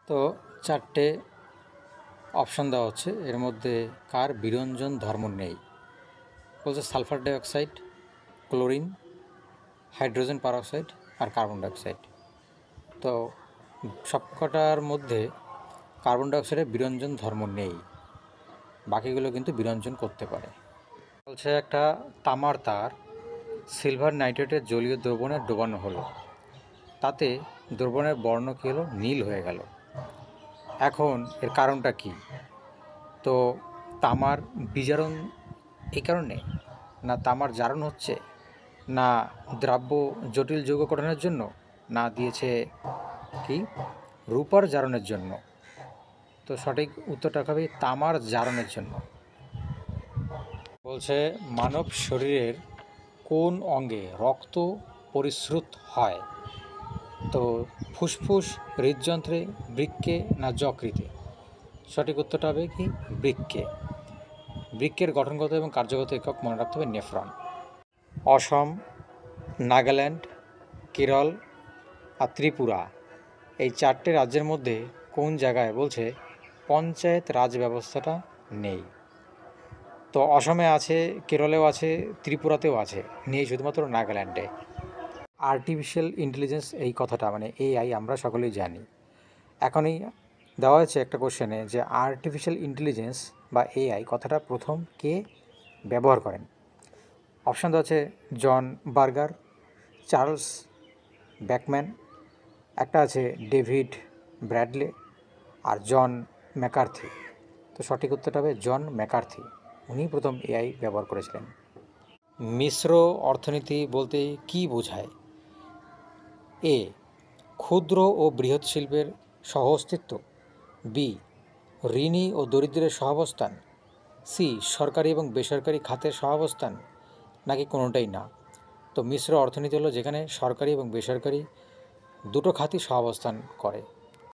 তো চারটে অপশান দেওয়া হচ্ছে, এর মধ্যে কার বিরঞ্জন ধর্ম নেই? বলছে sulphur dioxide, chlorine, hydrogen peroxide আর কার্বন ডাইঅক্সাইড। তো সবকটার মধ্যে কার্বন ডাইঅক্সাইডের বিরঞ্জন ধর্ম নেই, বাকিগুলো কিন্তু বিরঞ্জন করতে পারে। বলছে একটা তামার তার সিলভার নাইট্রেটের জলীয় দ্রবণে ডোবানো হলো, তাতে দ্রবণের বর্ণ কী হলো? নীল হয়ে গেল। এখন এর কারণটা কি? তো তামার বিজারণ এই কারণে, না তামার জারণ হচ্ছে, না দ্রাব্য জটিল যৌগ গঠনের জন্য, না দিয়েছে কি রূপার জারণের জন্য? তো সঠিক উত্তরটা হবে তামার জারণের জন্য। বলছে মানব শরীরের কোন অঙ্গে রক্ত পরিশ্রুত হয়? তো ফুসফুস, হৃদযন্ত্রে, বৃক্কে না যকৃতে? সঠিক উত্তরটা হবে কি বৃক্কে। বৃক্কের গঠনগত এবং কার্যগত একক মনে রাখতে হবে নেফ্রন। অসম, নাগাল্যান্ড, কেরল আর ত্রিপুরা, এই চারটে রাজ্যের মধ্যে কোন জায়গায় বলছে পঞ্চায়েত রাজ ব্যবস্থাটা নেই? তো অসমে আছে, কেরলেও আছে, ত্রিপুরাতেও আছে, নেই শুধুমাত্র নাগাল্যান্ডে। আর্টিফিশিয়াল ইন্টেলিজেন্স এই কথাটা মানে এআই আমরা সকলেই জানি। এখনই দেওয়া হয়েছে একটা কোশ্চেনে যে আর্টিফিশিয়াল ইন্টেলিজেন্স বা এআই কথাটা প্রথম কে ব্যবহার করেন? অপশান দেওয়া আছে জন বার্গার, চার্লস ব্যাকম্যান, একটা আছে ডেভিড ব্র্যাডলে আর জন ম্যাকার্থি। তো সঠিক উত্তরটা হবে জন ম্যাকার্থি, উনি প্রথম এআই ব্যবহার করেছিলেন। মিশ্র অর্থনীতি বলতে কী বোঝায়? এ, ক্ষুদ্র ও বৃহৎ শিল্পের সহ অস্তিত্ব, বি, ঋণী ও দরিদ্রের সহাবস্থান, সি, সরকারি এবং বেসরকারি খাতের সহাবস্থান, নাকি কোনোটাই না? তো মিশ্র অর্থনীতি হলো যেখানে সরকারি এবং বেসরকারি দুটো খাতই সহাবস্থান করে।